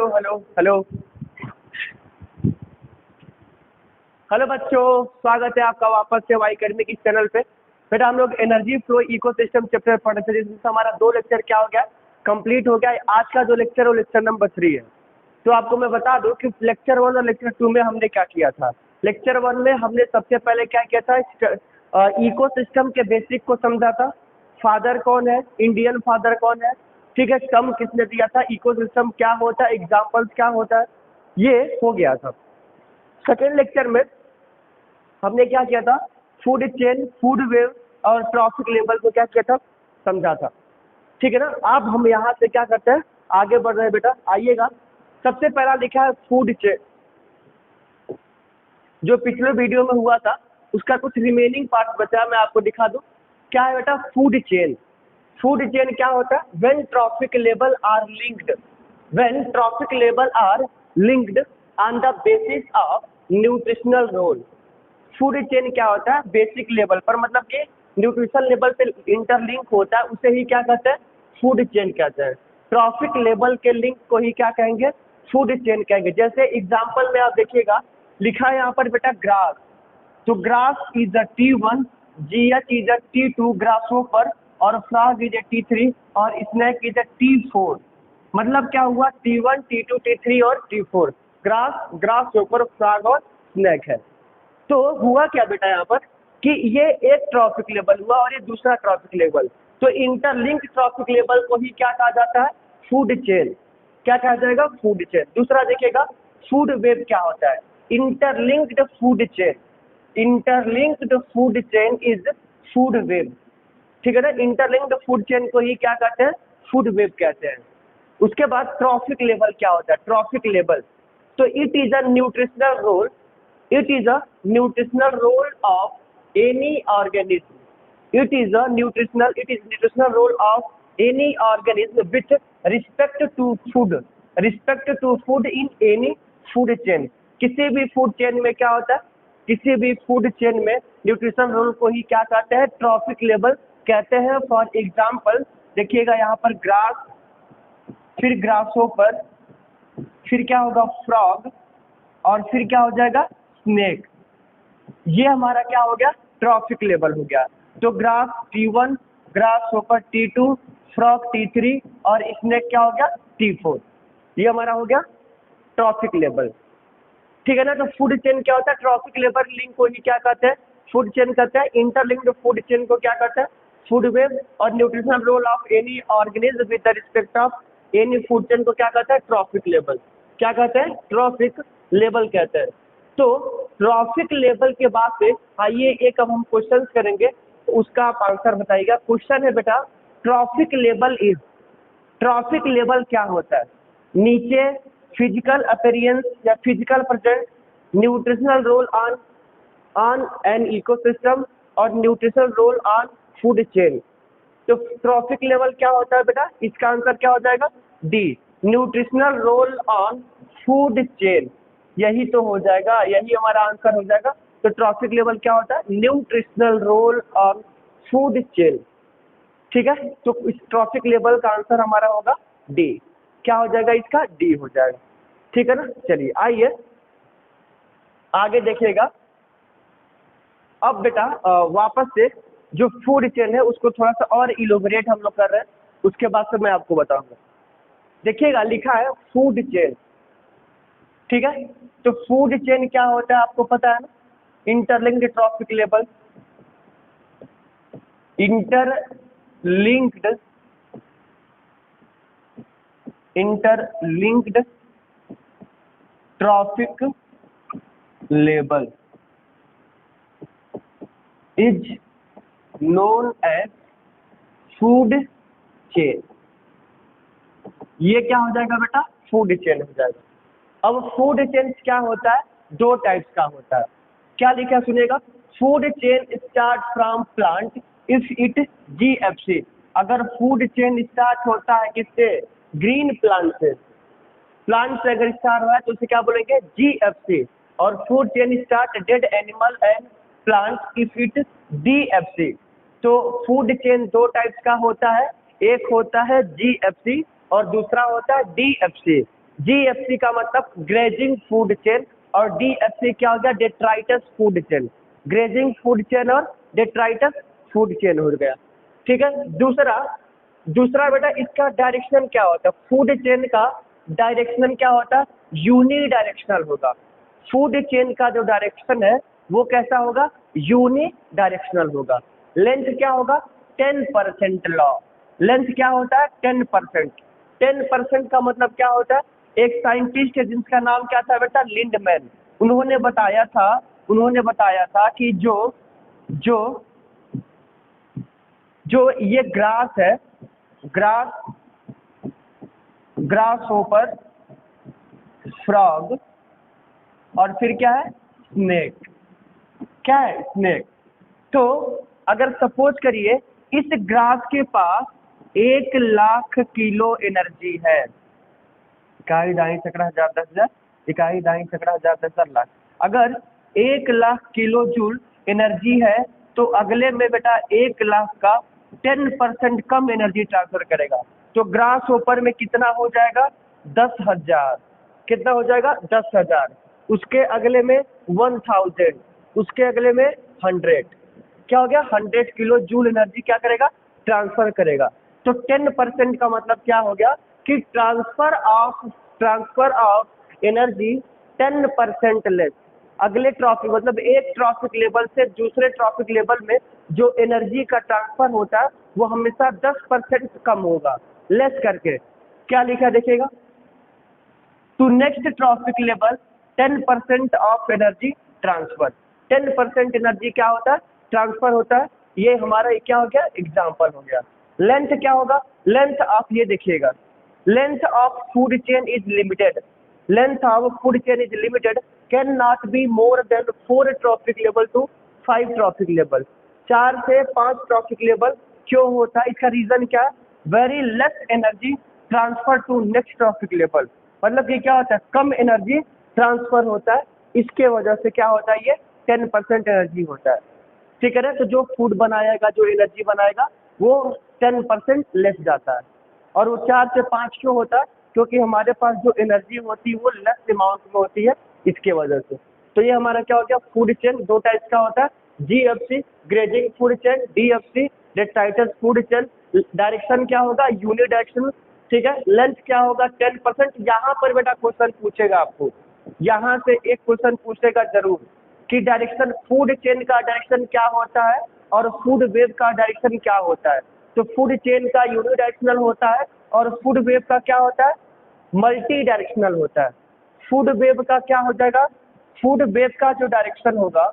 Hello hello hello बच्चों, स्वागत है आपका वापस से हमारी अकेडमी की चैनल पे। बेटा हम लोग एनर्जी फ्लो इकोसिस्टम चैप्टर पढ़ रहे थे, जिसमें हमारा 2 लेक्चर क्या हो गया, कंप्लीट हो गया। आज का जो लेक्चर है वो लेक्चर नंबर 3 है। तो आपको मैं बता दूं कि लेक्चर 1 और लेक्चर 2 में हमने क्या किया था। लेक्चर 1 में हमने सबसे पहले क्या किया था, इकोसिस्टम के बेसिक को समझा था। फादर कौन है, इंडियन फादर कौन है, ठीक है, टर्म किसने दिया था, इकोसिस्टम क्या होता है, एग्जाम्पल्स क्या होता है, ये हो गया था। सेकेंड लेक्चर में हमने क्या किया था, फूड चेन, फूड वेव और ट्रॉफिक लेवल को क्या किया था, समझा था। ठीक है ना। अब हम यहाँ से क्या करते हैं, आगे बढ़ रहे हैं। बेटा आइएगा, सबसे पहला लिखा है फूड चेन। जो पिछले वीडियो में हुआ था उसका कुछ रिमेनिंग पार्ट बचा, मैं आपको दिखा दूं। क्या है बेटा, फूड चेन। फूड चेन क्या होता है, when trophic level are linked, when trophic level are linked on the basis of nutritional role. Food chain क्या होता है, बेसिक लेवल पर, मतलब कि न्यूट्रिशन लेवल पे इंटरलिंक होता है, उसे ही क्या कहते हैं, फूड चेन कहते हैं। ट्रॉफिक लेवल के लिंक को ही क्या कहेंगे, फूड चेन कहेंगे। जैसे एग्जांपल में आप देखिएगा, लिखा है यहाँ पर बेटा ग्रास। तो grass is a T1, GH is a T2 grasshopper, और फ्रॉग इज अ T3 और स्नैक इज अ T4। मतलब क्या हुआ, T1, T2, T3 और T4। ग्रास, ग्रासोपर, फ्रॉग और स्नैक है। तो हुआ क्या बेटा यहाँ पर कि ये एक ट्रॉफिक लेवल हुआ और ये दूसरा ट्रॉफिक लेवल। तो इंटरलिंक ट्रॉफिक लेवल को ही क्या कहा जाता है, फूड चेन। क्या कहा जाएगा, फूड चेन। दूसरा देखिएगा, फूड वेब क्या होता है, interlinked food chain. Interlinked food chain is food web. ठीक है ना, इंटरलिंक्ड फूड चेन को ही क्या कहते हैं, फूड वेब कहते हैं। उसके बाद ट्रॉफिक लेवल क्या होता है, ट्रॉफिक लेवल। तो it is a nutritional role, it is a nutritional role of any organism, it is nutritional role of any organism with respect to food in any food chain। किसी भी food chain में क्या होता है, किसी भी food chain में nutrition role को ही क्या कहते हैं, ट्रॉफिक लेवल कहते हैं। फॉर एग्जाम्पल देखिएगा यहाँ पर ग्रास, फिर ग्रासोपर, फिर क्या होगा फ्रॉग, और फिर क्या हो जाएगा स्नेक। ये हमारा क्या हो गया, ट्रॉफिक लेवल हो गया। तो grass T1, grasshopper T2, frog T3 और स्नेक क्या हो गया, T4। ये हमारा हो गया ट्रॉफिक लेवल। ठीक है ना। तो फूड चेन क्या होता है, ट्रॉफिक लेवल लिंक को ही क्या कहते हैं, फूड चेन कहते हैं। इंटरलिंक्ड फूड चेन को क्या कहते हैं, फूड वेब। और nutritional role of any organism with respect of any food chain को क्या कहते हैं, ट्रॉफिक लेवल। क्या कहते हैं, ट्रॉफिक लेवल कहते हैं। तो ट्रॉफिक लेवल के बाद से आइए एक अब हम क्वेश्चन करेंगे, तो उसका आप आंसर बताइएगा। क्वेश्चन है बेटा, trophic level is, trophic level क्या होता है, नीचे फिजिकल अपीयरेंस या physical present, nutritional role on an ecosystem और nutritional role on food chain. तो ट्रॉफिक लेवल क्या होता है बेटा, इसका आंसर क्या हो जाएगा, D, nutritional role on food chain. यही तो हो जाएगा, यही हमारा आंसर हो जाएगा। तो ट्रॉफिक लेवल क्या होता है, nutritional role on food chain. ठीक है, तो इस ट्रॉफिक लेवल का आंसर हमारा होगा डी। क्या हो जाएगा इसका, डी हो जाएगा। ठीक है ना। चलिए आइए आगे देखिएगा। अब बेटा वापस से जो फूड चेन है उसको थोड़ा सा और इलोबरेट हम लोग कर रहे हैं, उसके बाद से मैं आपको बताऊंगा। देखिएगा लिखा है फूड चेन। ठीक है, तो फूड चेन क्या होता है आपको पता है ना, interlinked trophic level, interlinked trophic level is known as food chain. ये क्या हो जाएगा बेटा, फूड चेन हो जाएगा। अब फूड चेन क्या होता है, 2 टाइप्स का होता है। क्या लिखा सुनिएगा, food chain start from plant if it GFC। अगर फूड चेन स्टार्ट होता है किससे, ग्रीन प्लांट से, प्लांट से अगर स्टार्ट हुआ है तो उसे क्या बोलेंगे, GFC। और food chain start dead animal and plant if it DFC। तो फूड चेन 2 टाइप्स का होता है, एक होता है GFC और दूसरा होता है DFC। GFC का मतलब ग्रेजिंग फूड चेन, और DFC क्या हो गया, detritus food chain. Grazing food chain और डेट्राइटस फूड चेन हो गया। ठीक है। दूसरा दूसरा बेटा इसका डायरेक्शन क्या होता है, फूड चेन का डायरेक्शन क्या होता है, यूनी डायरेक्शनल होगा। फूड चेन का जो डायरेक्शन है वो कैसा होगा, यूनी डायरेक्शनल होगा। लेंथ क्या होगा, 10% लॉ। लेंथ क्या होता है, 10%। 10% का मतलब क्या होता है, एक साइंटिस्ट है जिसका नाम क्या था बेटा, लिंडमैन। उन्होंने बताया था कि जो जो जो ये ग्रास है, ग्रास ग्रास होपर, फ्रॉग, और फिर क्या है, स्नेक। क्या है, स्नेक। तो अगर सपोज करिए इस ग्रास के पास 1,00,000 किलो एनर्जी है, इकाई दाई चक्रा 1000, इकाई दाई चक्रा 1000 लाख। अगर 1,00,000 किलो जूल एनर्जी है तो अगले में बेटा 1,00,000 का 10% कम एनर्जी ट्रांसफर करेगा। तो ग्रास होपर में कितना हो जाएगा, 10,000। कितना हो जाएगा, 10,000। उसके अगले में 1,000, उसके अगले में 100। क्या हो गया, 100 किलो जूल एनर्जी क्या करेगा, ट्रांसफर करेगा। तो 10% का मतलब क्या हो गया कि ट्रांसफर ऑफ एनर्जी 10% लेस। अगले ट्रॉफिक मतलब एक ट्रॉफिक लेवल से दूसरे ट्रॉफिक लेवल में जो एनर्जी का ट्रांसफर होता है वो हमेशा 10% कम होगा, लेस करके। क्या लिखा देखिएगा, to next trophic level 10% of energy transfer. 10% energy क्या होता है, ट्रांसफर होता है। ये हमारा क्या हो गया, एग्जाम्पल हो गया। लेंथ क्या होगा, लेंथ ऑफ, ये देखिएगा, length of food chain is limited. Length of food chain is limited, can not be more than 4 trophic level to 5 trophic level. 4 से 5 ट्रॉफिक लेवल क्यों होता है, इसका रीजन क्या है, very less energy transfer to next trophic level. मतलब ये क्या होता है, कम एनर्जी ट्रांसफर होता है, इसके वजह से क्या होता है, ये 10% एनर्जी होता है। ठीक है ना। तो जो फूड बनाएगा, जो एनर्जी बनाएगा वो 10% लेस जाता है। और वो 4 से 5 क्यों होता है, क्योंकि हमारे पास जो एनर्जी होती है वो लेस अमाउंट में होती है, इसके वजह से। तो ये हमारा क्या हो गया, फूड चेन 2 टाइप का होता है, GFC grazing food chain, DFC detritus food chain. Direction क्या होगा, यूनि डायरेक्शन। ठीक है। लेंथ क्या होगा, 10%। यहाँ पर बेटा क्वेश्चन पूछेगा आपको, यहाँ से एक क्वेश्चन पूछेगा जरूर कि डायरेक्शन, फूड चेन का डायरेक्शन क्या होता है और फूड वेव का डायरेक्शन क्या होता है। तो फूड चेन का यूनि डायरेक्शनल होता है और फूड वेव का क्या होता है, मल्टी डायरेक्शनल होता है। फूड वेव का क्या हो जाएगा, फूड वेव का जो डायरेक्शन होगा,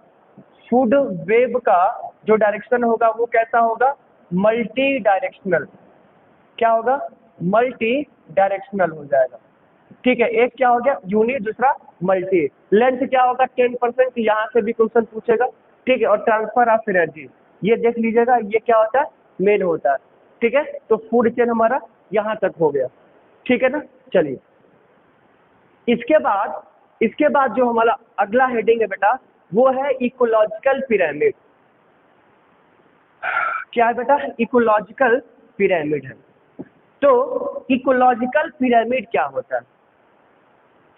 फूड वेव का जो डायरेक्शन होगा वो कैसा होगा, मल्टी डायरेक्शनल। क्या होगा, मल्टी डायरेक्शनल हो जाएगा। ठीक है। एक क्या हो गया, यूनिट, दूसरा मल्टी। लेंथ क्या होगा, 10%, यहाँ से भी क्वेश्चन पूछेगा। ठीक है। और ट्रांसफर ऑफ एनर्जी, ये देख लीजिएगा, ये क्या होता है, मेन होता है। ठीक है। तो फूड चेन हमारा यहाँ तक हो गया। ठीक है ना। चलिए, इसके बाद जो हमारा अगला हेडिंग है बेटा वो है इकोलॉजिकल पिरामिड। क्या है बेटा, इकोलॉजिकल पिरामिड है। तो इकोलॉजिकल पिरामिड क्या होता है,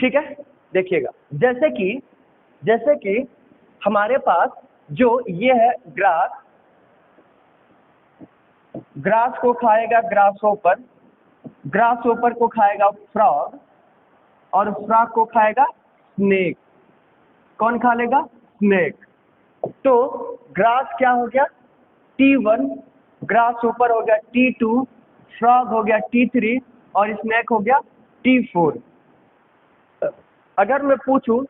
ठीक है। देखिएगा, जैसे कि हमारे पास जो ये है ग्रास, ग्रास को खाएगा ग्रास होपर को खाएगा फ्रॉग, और फ्रॉग को खाएगा स्नेक। कौन खा लेगा, स्नेक। तो ग्रास क्या हो गया, T1, ग्रास होपर हो गया T2, फ्रॉग हो गया T3 और स्नेक हो गया T4। अगर मैं पूछूं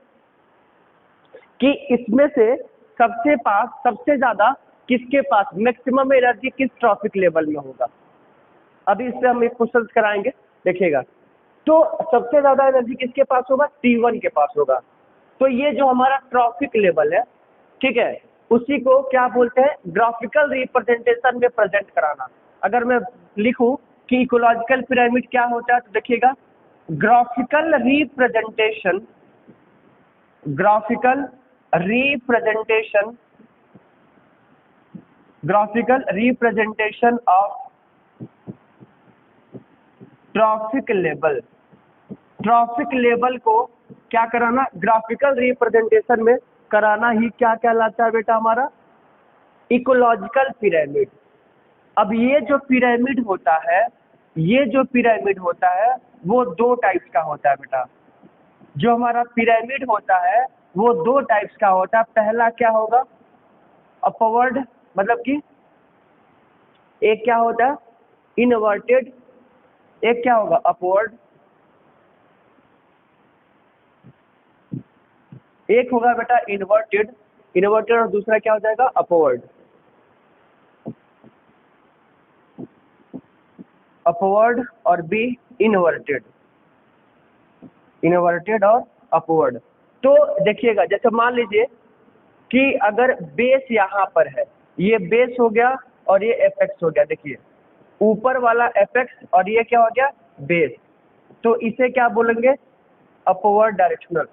कि इसमें से सबसे ज्यादा किसके पास मैक्सिमम एनर्जी किस ट्रॉफिक लेवल में होगा, अभी इससे हम एक क्वेश्चन कराएंगे, देखिएगा। तो सबसे ज्यादा एनर्जी किसके पास होगा, T1 के पास होगा। तो ये जो हमारा ट्रॉफिक लेवल है, ठीक है, उसी को क्या बोलते हैं, ग्राफिकल रिप्रेजेंटेशन में प्रेजेंट कराना। अगर मैं लिखूं कि इकोलॉजिकल पिरामिड क्या होता है, तो देखिएगा, graphical representation, graphical representation, graphical representation of trophic level. Trophic level को क्या कराना, ग्राफिकल रिप्रेजेंटेशन में कराना ही क्या कहलाता है बेटा हमारा, इकोलॉजिकल पिरामिड। अब ये जो पिरामिड होता है, ये जो पिरामिड होता है वो दो टाइप्स का होता है बेटा। जो हमारा पिरामिड होता है वो दो टाइप्स का होता है। पहला क्या होगा, अपवर्ड, मतलब कि एक क्या होता है इनवर्टेड, एक क्या होगा अपवर्ड। एक होगा बेटा इन्वर्टेड, इन्वर्टेड, और दूसरा क्या हो जाएगा अपवर्ड। अपवर्ड और बी इन्वर्टेड, इन्वर्टेड और अपवर्ड। तो देखिएगा, जैसे मान लीजिए कि अगर बेस यहाँ पर है, ये बेस हो गया और ये एपेक्स हो गया, देखिए ऊपर वाला एपेक्स और ये क्या हो गया बेस, तो इसे क्या बोलेंगे अपवर्ड डायरेक्शनल,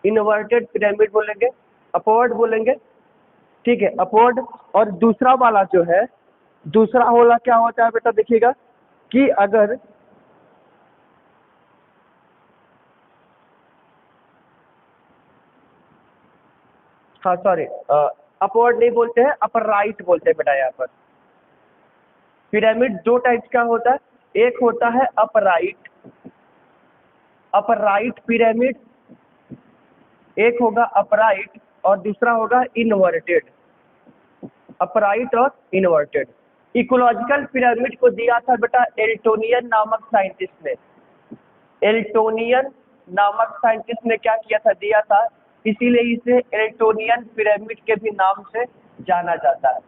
इन्वर्टेड पिरामिड बोलेंगे, अपवर्ड बोलेंगे, ठीक है अपवर्ड। और दूसरा वाला जो है, दूसरा वाला क्या होता है बेटा, देखिएगा कि अगर हाँ सॉरी, अपवर्ड नहीं बोलते हैं, अपर राइट बोलते हैं बेटा। यहाँ पर पिरामिड दो टाइप्स का होता है, एक होता है अपराइट, अपराइट पिरामिड, एक होगा अपराइट और दूसरा होगा इनवर्टेड, अपराइट और इनवर्टेड। इकोलॉजिकल पिरामिड को दिया था बेटा एल्टोनियन नामक साइंटिस्ट ने। एल्टोनियन नामक साइंटिस्ट ने क्या किया था, दिया था, इसीलिए इसे एल्टोनियन पिरामिड के भी नाम से जाना जाता है।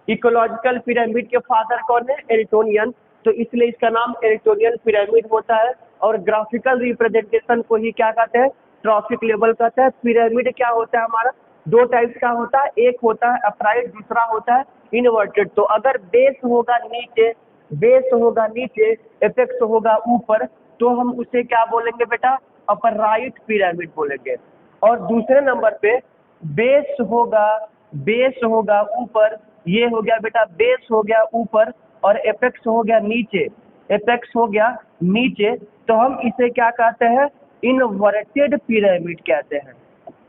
इकोलॉजिकल पिरामिड के फादर कौन है, एल्टोनियन, तो इसलिए इसका नाम एल्टोनियन पिरामिड होता है। और ग्राफिकल रिप्रेजेंटेशन को ही क्या कहते हैं, ट्रॉफिक लेवल कहते हैं। पिरामिड क्या होता है हमारा, दो टाइप्स का होता है, एक होता है अपराइट, दूसरा होता है इनवर्टेड। तो अगर बेस होगा नीचे, बेस होगा नीचे, एपेक्स होगा ऊपर, तो हम उसे क्या बोलेंगे बेटा, अपराइट पिरामिड बोलेंगे। और दूसरे नंबर पे बेस होगा, बेस होगा ऊपर, ये हो गया बेटा बेस हो गया ऊपर और एपेक्स हो गया नीचे, एपेक्स हो गया नीचे, तो हम इसे क्या कहते हैं, इनवर्टेड पिरामिड कहते हैं।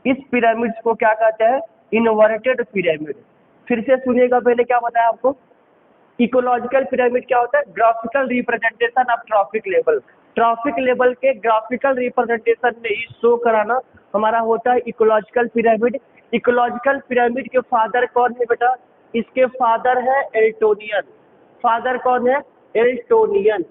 इस पिरामिड को क्या कहते हैं, इनवर्टेड पिरामिड। फिर से सुनिएगा, पहले क्या बताया आपको, इकोलॉजिकल पिरामिड क्या होता है, graphical representation of trophic level. Trophic level के ग्राफिकल रिप्रेजेंटेशन में ही शो कराना हमारा होता है इकोलॉजिकल पिरामिड। इकोलॉजिकल पिरामिड के फादर कौन है बेटा, इसके फादर है एल्टोनियन। फादर कौन है, एल्टोनियन।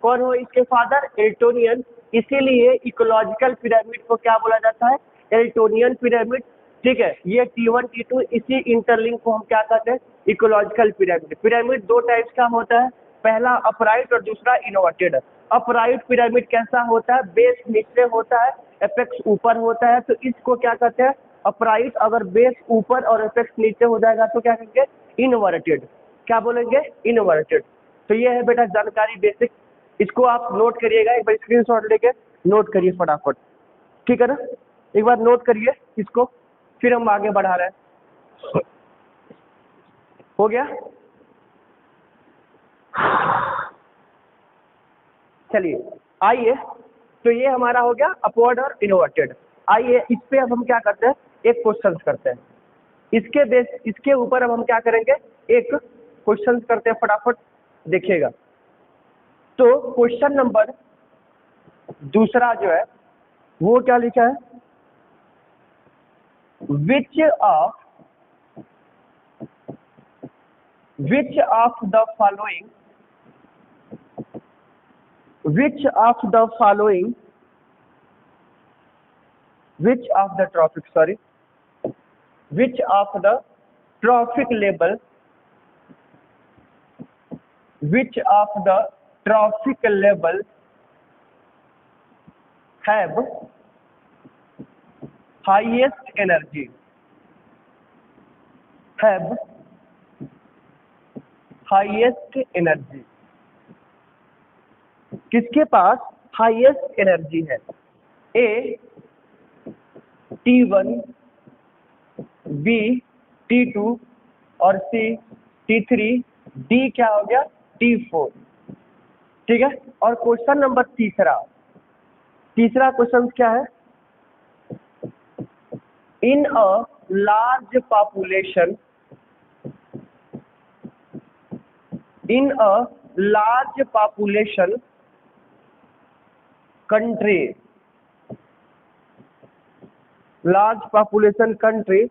कौन हो इसके फादर, एल्टोनियन। इसीलिए इकोलॉजिकल पिरामिड को क्या बोला जाता है, एल्टोनियन पिरामिड। ठीक है, ये T1 T2 इसी इंटरलिंक को हम क्या कहते हैं, इकोलॉजिकल पिरामिड। पिरामिड दो टाइप्स का होता है, पहला अपराइट और दूसरा इनवर्टेड। अपराइट पिरामिड कैसा होता है, बेस नीचे होता है, एपेक्स ऊपर होता है, तो इसको क्या कहते हैं अपराइट। अगर बेस ऊपर और एपेक्स नीचे हो जाएगा तो क्या कहेंगे, इनवर्टेड। क्या बोलेंगे, इनवर्टेड। तो ये है बेटा जानकारी बेसिक, इसको आप नोट करिएगा, एक बार स्क्रीनशॉट लेके नोट करिए फटाफट, ठीक है ना। एक बार नोट करिए इसको, फिर हम आगे बढ़ा रहे हैं। हो गया, चलिए आइए, तो ये हमारा हो गया अपवर्ड और इनवर्टेड। आइए इस पे अब हम क्या करते हैं, एक क्वेश्चन करते हैं। इसके बेस, इसके ऊपर अब हम क्या करेंगे, एक क्वेश्चन करते हैं, फटाफट देखिएगा। तो क्वेश्चन नंबर दूसरा जो है वो क्या लिखा है, which of the following, which of the following, which of the trophic, sorry, which of the trophic level, which of the trophic level have highest energy, have highest energy, किसके पास highest energy है, ए T1, B T2 और सी T3, D क्या हो गया T4, ठीक है। और question number तीसरा, तीसरा क्वेश्चन क्या है, in a large population, in a large population country, large population country,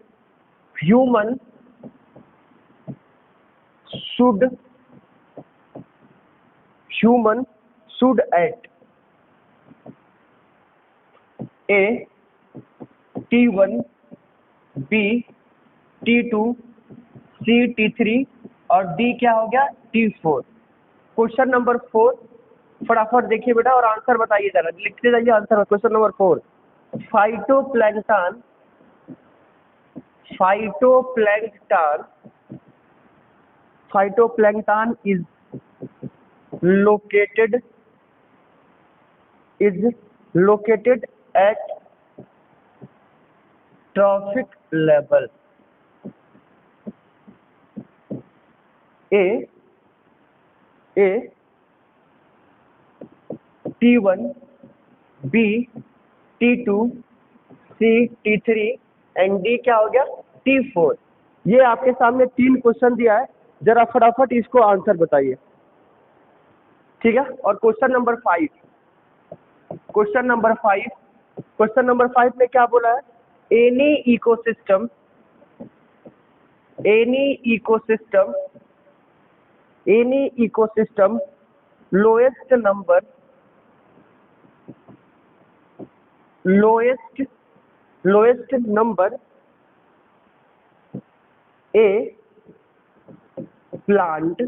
human should at A T1 B T2 C T3 और D क्या हो गया T4। क्वेश्चन नंबर 4 फटाफट देखिए बेटा और आंसर बताइए जरा, लिखते जाइए answer. Question number 4, phytoplankton, phytoplankton is located at trophic level A T1 B T2 C T3 and D क्या हो गया T4। ये आपके सामने 3 क्वेश्चन दिया है, जरा फटाफट इसको आंसर बताइए, ठीक है। और क्वेश्चन नंबर 5 में क्या बोला है, any ecosystem lowest number A plant,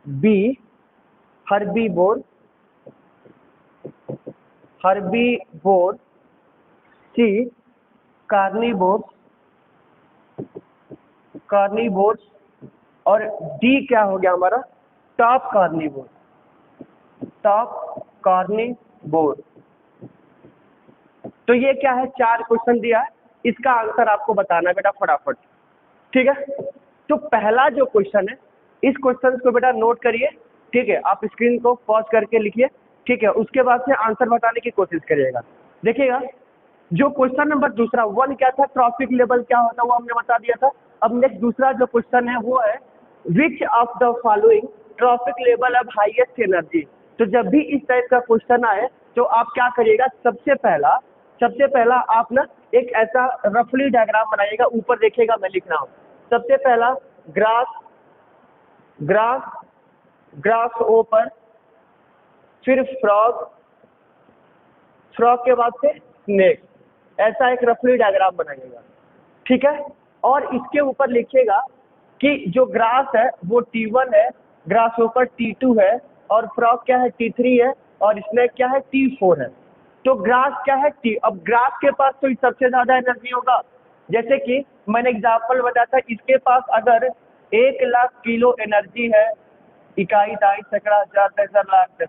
B herbivore, C carnivores और D क्या हो गया हमारा टॉप कार्निवोर। तो ये क्या है, 4 क्वेश्चन दिया है, इसका आंसर आपको बताना है बेटा फटाफट, ठीक है। तो पहला जो क्वेश्चन है, इस क्वेश्चन को बेटा नोट करिए, ठीक है। आप स्क्रीन को पॉज करके लिखिए, ठीक है। उसके बाद से आंसर बताने की कोशिश करिएगा। देखिएगा जो क्वेश्चन नंबर दूसरा 1 क्या था, ट्रॉफिक लेवल क्या होता है वो हमने बता दिया था। अब नेक्स्ट दूसरा जो क्वेश्चन है वो है which of the following trophic level of highest energy. तो जब भी इस टाइप का क्वेश्चन आए तो आप क्या करिएगा, सबसे पहला आप ना एक ऐसा रफली डायग्राम बनाइएगा, ऊपर देखिएगा मैं लिख रहा हूँ। सबसे पहला ग्रास ओपर, फिर फ्रॉग के बाद से स्नेक, ऐसा एक रफली डायग्राम बनाइएगा, ठीक है। और इसके ऊपर लिखिएगा कि जो ग्रास है वो T1 है, ग्रास ओपर T2 है और फ्रॉग क्या है T3 है और स्नेक क्या है T4 है। तो ग्रास क्या है अब ग्रास के पास तो सबसे ज्यादा एनर्जी होगा, जैसे कि मैंने एग्जाम्पल बताया था, इसके पास अगर 1 लाख किलो एनर्जी है, इकाई दाई सैकड़ा हजार दस लाख दस,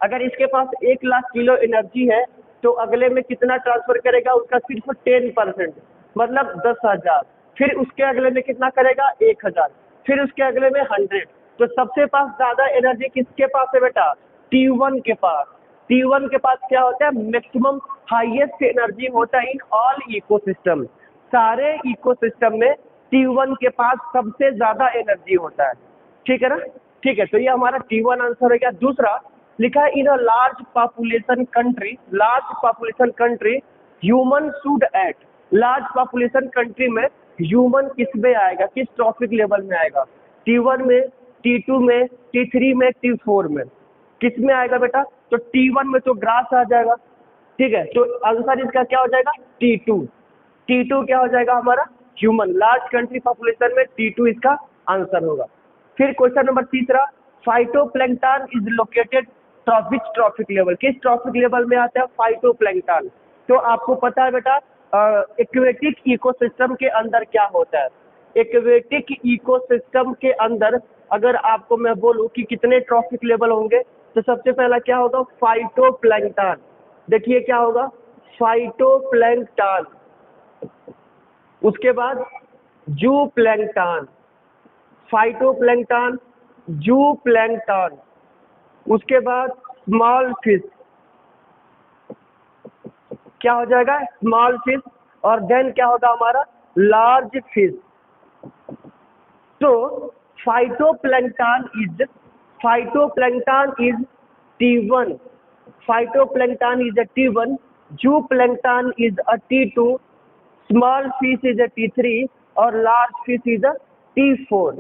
अगर इसके पास 1 लाख किलो एनर्जी है तो अगले में कितना ट्रांसफर करेगा, उसका सिर्फ 10%, मतलब 10,000। फिर उसके अगले में कितना करेगा 1,000, फिर उसके अगले में 100। तो सबसे पास ज्यादा एनर्जी किसके पास है बेटा, T1 के पास। T1 के पास क्या होता है, मैक्सिमम हाईएस्ट एनर्जी होता है इन ऑल इकोसिस्टम। सारे इकोसिस्टम में T1 के पास सबसे ज्यादा एनर्जी होता है, ठीक है ना, ठीक है। तो ये हमारा T1 आंसर हो गया। दूसरा लिखा है in a large population country human should eat. Large population country में ह्यूमन किस में आएगा, किस ट्रॉफिक लेवल में आएगा, T1 में, T2 में, T3 में, T4 में, किस में आएगा बेटा, तो T1 में तो ग्रास आ जाएगा, ठीक है। तो आंसर इसका क्या हो जाएगा T2 क्या हो जाएगा हमारा ह्यूमन। लार्ज कंट्री पॉपुलेशन में T2 इसका आंसर होगा। फिर क्वेश्चन नंबर तीसरा, phytoplankton is located which trophic level, किस ट्रॉफिक लेवल में आता है फाइटोप्लैंक्टन। तो आपको पता है बेटा एक्वेटिक इकोसिस्टम के अंदर क्या होता है, एक्वेटिक इकोसिस्टम के अंदर अगर आपको मैं बोलूं कि कितने ट्रॉफिक लेवल होंगे, तो सबसे पहला क्या होगा फाइटोप्लैंक्टन। देखिए क्या होगा फाइटोप्लैंक्टन, उसके बाद जूप्लैंक्टन, फाइटोप्लैंक्टन, जूप्लैंक्टन, उसके बाद स्मॉल फिश, क्या हो जाएगा, स्मॉल फिश, और देन क्या होगा हमारा, लार्ज फिश। तो phytoplankton is T1, phytoplankton is a T1, जूप्लैंक्टन is a T2, small fish is a T3 और large fish is a T4।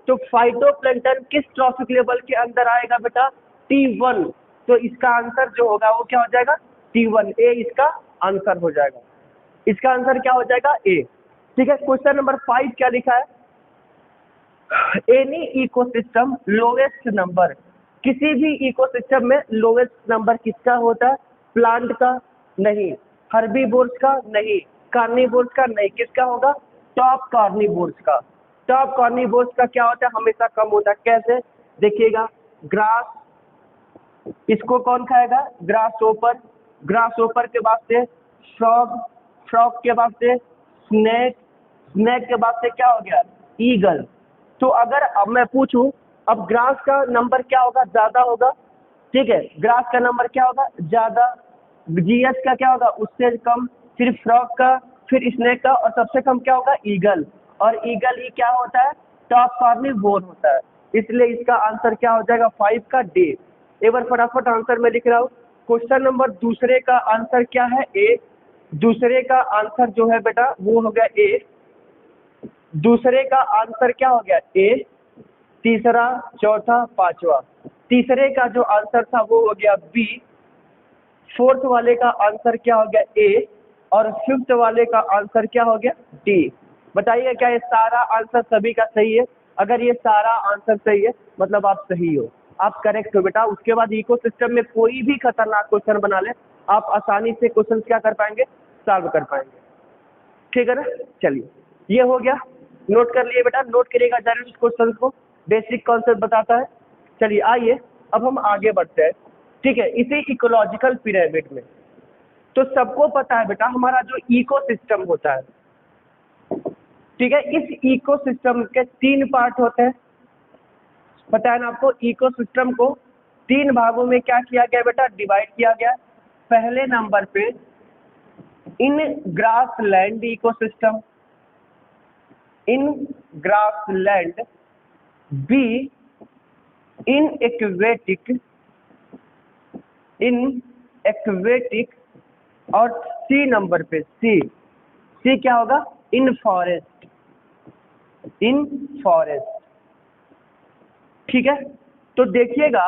तो फाइटोप्लैंक्टन किस ट्रॉफिक लेवल के अंदर आएगा बेटा, T1। तो इसका आंसर जो होगा वो क्या हो जाएगा, T1, ए इसका आंसर हो जाएगा। इसका आंसर क्या हो जाएगा, ए। ठीक है, क्वेश्चन नंबर 5 क्या लिखा है, एनी इकोसिस्टम लोएस्ट नंबर, किसी भी इकोसिस्टम में लोएस्ट नंबर किसका होता है, प्लांट का नहीं, हर्बीवोर्स का नहीं, कार्निवोर्स का नहीं, किसका होगा, टॉप कार्निवोर्स का। टॉप कार्निवोर्स का क्या होता है, हमेशा कम होता है। कैसे, देखिएगा, ग्रास, इसको कौन खाएगा, ग्रास ओपर के बाद से फ्रॉग के बाद से स्नेक के बाद से क्या हो गया, ईगल। तो अगर अब मैं पूछूं, अब ग्रास का नंबर क्या होगा, ज्यादा होगा, ठीक है, ग्रास का नंबर क्या होगा, ज्यादा, जीएस का क्या होगा, उससे कम, फिर फ्रॉग का, फिर स्नेक का, और सबसे कम क्या होगा, ईगल। और ईगल ही क्या होता है, टॉप कार्निवोर होता है। इसलिए इसका आंसर क्या हो जाएगा, 5 का डी। एक बार फटाफट आंसर मैं लिख रहा हूँ। क्वेश्चन नंबर दूसरे का आंसर क्या है, ए। दूसरे का आंसर जो है बेटा वो हो गया ए। दूसरे का आंसर क्या हो गया, ए। तीसरा, चौथा, पांचवा, तीसरे का जो आंसर था वो हो गया बी। फोर्थ वाले का आंसर क्या हो गया, ए। और फिफ्थ वाले का आंसर क्या हो गया, डी। बताइए क्या ये सारा आंसर सभी का सही है? अगर ये सारा आंसर सही है मतलब आप सही हो, आप करेक्ट हो बेटा। उसके बाद इकोसिस्टम में कोई भी खतरनाक क्वेश्चन बना ले, आप आसानी से क्वेश्चन क्या कर पाएंगे, सॉल्व कर पाएंगे। ठीक है ना, चलिए ये हो गया, नोट कर लिए बेटा, नोट करिएगा जरूर इस क्वेश्चन को, बेसिक कॉन्सेप्ट बताता है। चलिए आइए अब हम आगे बढ़ते हैं। ठीक है, इसी इकोलॉजिकल पिरामिड में तो सबको पता है बेटा हमारा जो इकोसिस्टम होता है, ठीक है, इस इकोसिस्टम के 3 पार्ट होते हैं। पता है ना आपको, इकोसिस्टम को 3 भागों में क्या किया गया बेटा, डिवाइड किया गया। पहले नंबर पे in grassland ecosystem, in grassland, be in aquatic, और सी नंबर पे सी क्या होगा, इन फॉरेस्ट। ठीक है, तो देखिएगा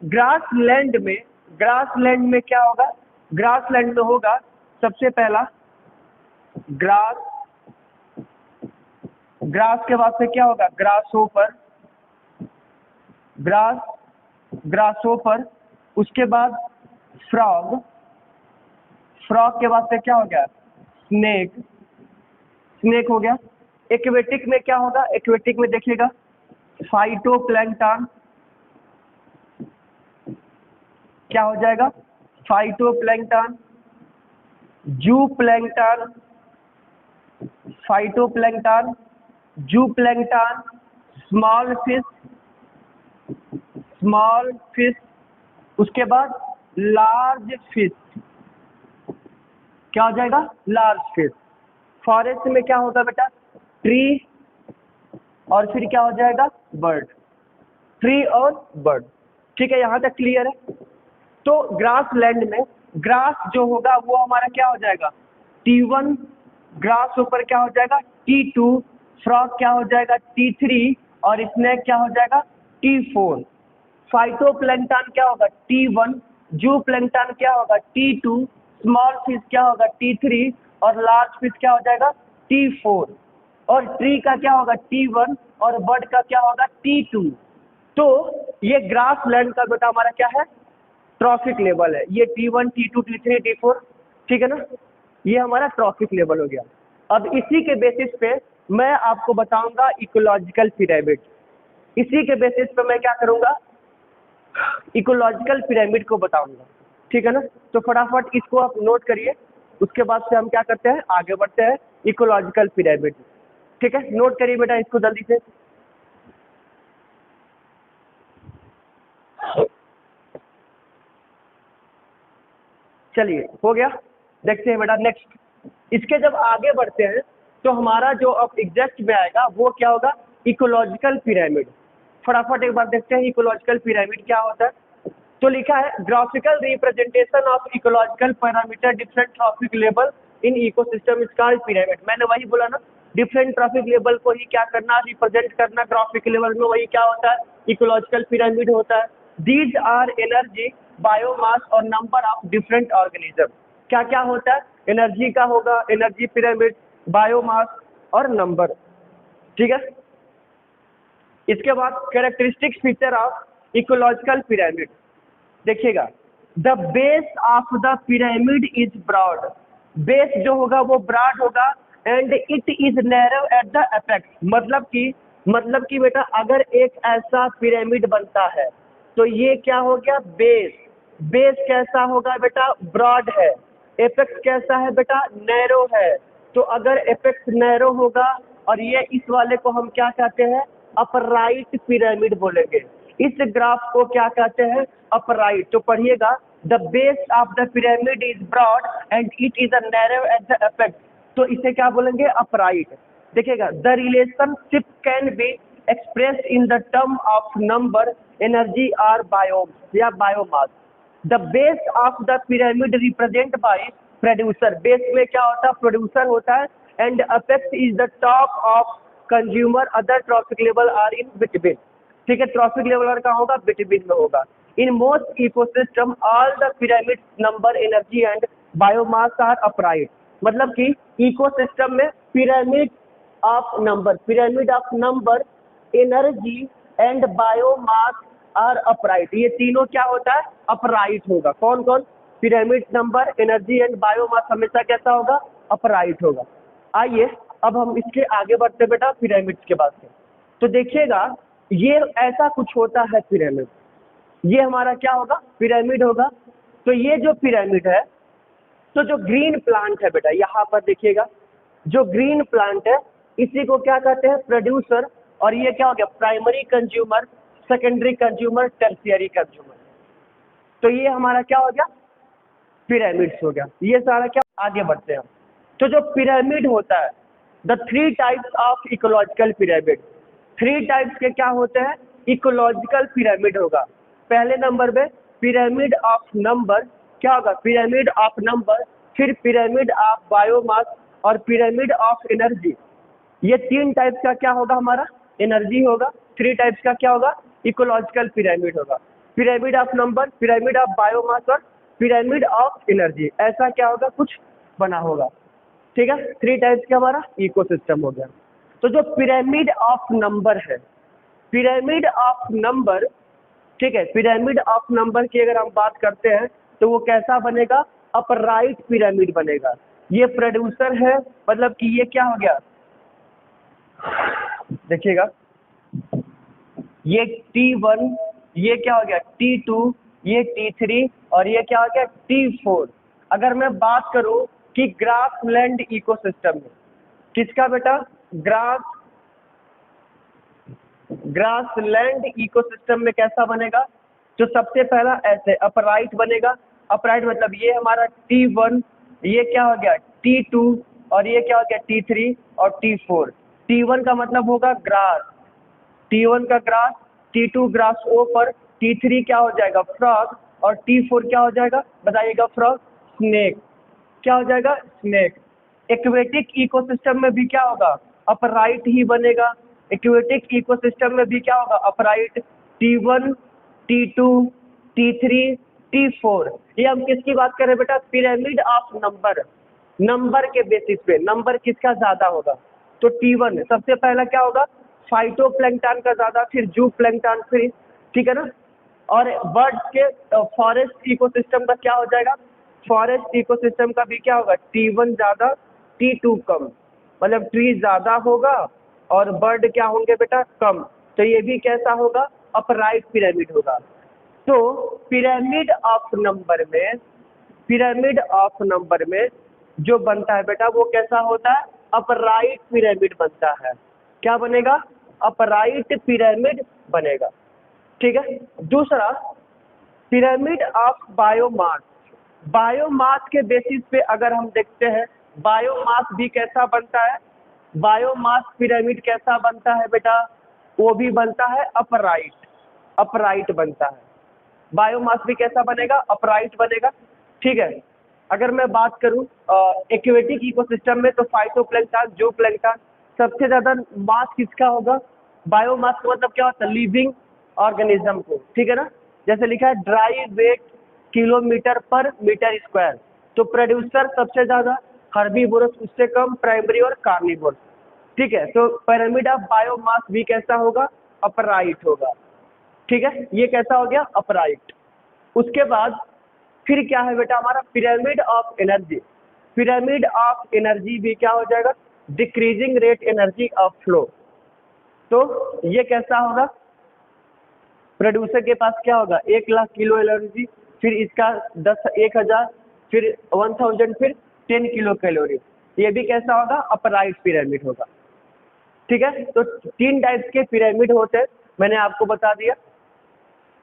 ग्रासलैंड में क्या होगा, ग्रासलैंड में होगा सबसे पहला ग्रास के बाद से क्या होगा, ग्रासोपर, उसके बाद फ्रॉग के बाद से क्या हो गया, स्नेक हो गया। एक्वेटिक में क्या होगा, एक्वेटिक में देखिएगा फाइटोप्लैंक्टन, क्या हो जाएगा, फाइटोप्लैंक्टन, जूप्लैंक्टन, स्मॉल फिश, उसके बाद लार्ज फिश, क्या हो जाएगा, लार्ज फिश। फॉरेस्ट में क्या होगा बेटा, ट्री, और फिर क्या हो जाएगा, बर्ड, ट्री और बर्ड। ठीक है, यहाँ तक क्लियर है। तो ग्रासलैंड में ग्रास जो होगा वो हमारा क्या हो जाएगा, T1, ग्रास ऊपर क्या हो जाएगा, T2, फ्रॉग क्या हो जाएगा, T3, और स्नेक क्या हो जाएगा, T4। फाइटोप्लैंक्टन क्या होगा, T1, जूप्लैंक्टन क्या होगा, T2, स्मॉल फिश क्या होगा, T3, और लार्ज फिश क्या हो जाएगा, T4। और ट्री का क्या होगा, T1, और बर्ड का क्या होगा, T2। तो ये ग्रासलैंड का बेटा हमारा क्या है, ट्रॉफिक लेवल है। ये T1, T2, T3, T4, ठीक है ना, ये हमारा ट्रॉफिक लेवल हो गया। अब इसी के बेसिस पे मैं आपको बताऊंगा इकोलॉजिकल पिरामिड। इसी के बेसिस पे मैं क्या करूंगा, इकोलॉजिकल पिरामिड को बताऊंगा। ठीक है ना, तो फटाफट इसको आप नोट करिए, उसके बाद से हम क्या करते हैं, आगे बढ़ते हैं इकोलॉजिकल पिरामिड। ठीक है, नोट करिए बेटा इसको जल्दी से। चलिए हो गया। देखते हैं बेटा नेक्स्ट, इसके जब आगे बढ़ते हैं तो हमारा जो अब एग्जैक्ट में आएगा वो क्या होगा, इकोलॉजिकल पिरामिड। फटाफट एक बार देखते हैं इकोलॉजिकल पिरामिड क्या होता है। तो लिखा है graphical representation of ecological parameter different trophic level in ecosystem is called pyramid. मैंने वही बोला ना, डिफरेंट ट्रॉफिक लेवल को ही क्या करना, रिप्रेजेंट करना ग्राफिक लेवल में, वही क्या होता है, इकोलॉजिकल पिरामिड होता है। दीज आर एनर्जी, बायोमास और नंबर ऑफ डिफरेंट ऑर्गेनिज्म। क्या क्या होता है, एनर्जी का होगा, एनर्जी पिरामिड, बायोमास और नंबर, ठीक है। इसके बाद characteristic feature of ecological pyramid, देखिएगा, the base of the pyramid is broad. Base जो होगा वो ब्रॉड होगा and it is narrow at the apex. मतलब कि बेटा अगर एक ऐसा पिरामिड बनता है तो ये क्या हो गया, बेस। बेस कैसा होगा बेटा, ब्रॉड है। एपेक्स कैसा है बेटा, नैरो है। तो अगर एपेक्स नैरो होगा और ये इस वाले को हम क्या कहते हैं, अपराइट पिरामिड बोलेंगे। इस ग्राफ को क्या कहते हैं, अपराइट। तो पढ़िएगा, the base of the pyramid is broad and it is a narrow at the apex. तो इसे क्या बोलेंगे, अपराइट। देखिएगा, the relationship can be expressed in the term of number, energy और बायोम या biomass. The base of the pyramid represent by producer. बेस में क्या होता है, प्रोड्यूसर होता है। And apex is the top of consumer, other trophic level are in between. ठीक है, ट्रॉफिक लेवल और कहाँ होगा, बिटवीन में होगा। In most ecosystem all the pyramid number, energy and biomass are upright. मतलब कि इकोसिस्टम में pyramid of number, energy and biomass are upright. ये तीनों क्या होता है, अपराइट होगा। कौन कौन, pyramid number, energy and biomass हमेशा कैसा होगा, अपराइट होगा। आइए अब हम इसके आगे बढ़ते बेटा पिरामिड्स के बाद से। तो देखिएगा, ये ऐसा कुछ होता है पिरामिड, ये हमारा क्या होगा, पिरामिड होगा। तो ये जो पिरामिड है, तो जो ग्रीन प्लांट है बेटा, यहाँ पर देखिएगा, जो ग्रीन प्लांट है इसी को क्या कहते हैं, प्रोड्यूसर। और ये क्या हो गया, primary consumer, secondary consumer, tertiary consumer. तो ये हमारा क्या हो गया, पिरामिड्स हो गया। ये सारा क्या, आगे बढ़ते हैं। तो जो पिरामिड होता है, the three types of ecological pyramid, three types के क्या होते हैं, इकोलॉजिकल पिरामिड होगा। पहले नंबर पे पिरामिड ऑफ नंबर, क्या होगा, पिरामिड ऑफ नंबर, फिर पिरामिड ऑफ बायोमास और पिरामिड ऑफ एनर्जी। ये तीन टाइप्स का क्या होगा, हमारा एनर्जी होगा। थ्री टाइप्स का क्या होगा, इकोलॉजिकल पिरामिड होगा। Pyramid of number, pyramid of biomass और पिरामिड ऑफ एनर्जी, ऐसा क्या होगा, कुछ बना होगा। ठीक है, थ्री टाइप्स का हमारा इकोसिस्टम हो गया। तो जो पिरामिड ऑफ नंबर है, पिरामिड ऑफ नंबर, ठीक है, पिरामिड ऑफ नंबर की अगर हम बात करते हैं तो वो कैसा बनेगा, अपराइट पिरामिड बनेगा। ये प्रोड्यूसर है, मतलब कि ये क्या हो गया, देखिएगा, ये T1, ये क्या हो गया T2, ये T3 और ये क्या हो गया T4। अगर मैं बात करूं कि ग्रासलैंड इकोसिस्टम में, किसका बेटा, ग्रासलैंड इकोसिस्टम में कैसा बनेगा, तो सबसे पहला ऐसे अपराइट बनेगा। अपराइट मतलब ये हमारा T1, ये क्या हो गया T2 और ये क्या हो गया T3 और T4। T1 का मतलब होगा ग्रास, T1 का ग्रास, T2 ग्रास ओपर, T3 क्या हो जाएगा, फ्रॉग, और T4 क्या हो जाएगा, बताइएगा, फ्रॉग, स्नेक। क्या हो जाएगा, स्नेक। एक्वेटिक इकोसिस्टम में भी क्या होगा, अपराइट ही बनेगा। एक्वेटिक इकोसिस्टम में भी क्या होगा, upright. T1, T2, T3, T4। ये हम किसकी बात कर रहे हैं बेटा, पिरामिड ऑफ नंबर, नंबर के बेसिस पे, नंबर किसका ज्यादा होगा। तो T1 सबसे पहला क्या होगा, फाइटोप्लैंक्टन का ज्यादा, फिर जू प्लैंक्टन, फिर, ठीक है ना। और बर्ड्स के फॉरेस्ट इकोसिस्टम का क्या हो जाएगा, फॉरेस्ट इकोसिस्टम का भी क्या होगा, T1 ज्यादा, T2 कम। मतलब ट्री ज्यादा होगा और बर्ड क्या होंगे बेटा, कम। तो ये भी कैसा होगा, अपराइट पिरामिड होगा। तो पिरामिड ऑफ नंबर में, पिरामिड ऑफ नंबर में जो बनता है बेटा वो कैसा होता है, अपराइट पिरामिड बनता है। क्या बनेगा, अपराइट पिरामिड बनेगा। ठीक है। दूसरा, पिरामिड ऑफ बायोमास, बायोमास के बेसिस पे अगर हम देखते हैं, बायोमास भी कैसा बनता है, बायोमास पिरामिड कैसा बनता है बेटा, वो भी बनता है अपराइट, अपराइट बनता है। बायोमास भी कैसा बनेगा, अपराइट बनेगा। ठीक है, अगर मैं बात करूं एक्वेटिक इकोसिस्टम में, तो फाइटोप्लैंक्टन, जूप्लैंक्टन, सबसे ज्यादा मास किसका होगा, बायोमास का मतलब क्या होता है, लिविंग ऑर्गेनिज्म को। ठीक है ना, जैसे लिखा है ड्राई वेट किलोमीटर पर मीटर स्क्वायर, तो प्रोड्यूसर सबसे ज्यादा, हर्बीवोरस उससे कम, प्राइमरी और कार्निवोरस। ठीक है, तो पिरामिड ऑफ बायोमास भी कैसा होगा, अपराइट होगा। ठीक है, ये कैसा हो गया, अपराइट। उसके बाद फिर क्या है बेटा हमारा, pyramid of energy. Pyramid of energy भी क्या हो जाएगा, decreasing rate energy of flow. तो ये कैसा होगा, प्रोड्यूसर के पास क्या होगा, 1,00,000 किलो एनर्जी, फिर इसका 10,000, फिर 1000, फिर 10 किलो कैलोरी। ये भी कैसा होगा, अपराइट पिरामिड होगा। ठीक है, तो 3 टाइप्स के पिरामिड होते हैं, मैंने आपको बता दिया।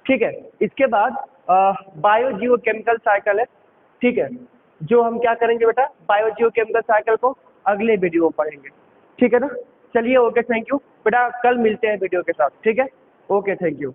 ठीक है, इसके बाद बायो जियो केमिकल साइकिल है। ठीक है, जो हम क्या करेंगे बेटा, बायो जियो केमिकल साइकिल को अगले वीडियो में पढ़ेंगे। ठीक है ना, चलिए ओके, थैंक यू बेटा, कल मिलते हैं वीडियो के साथ। ठीक है, ओके, थैंक यू।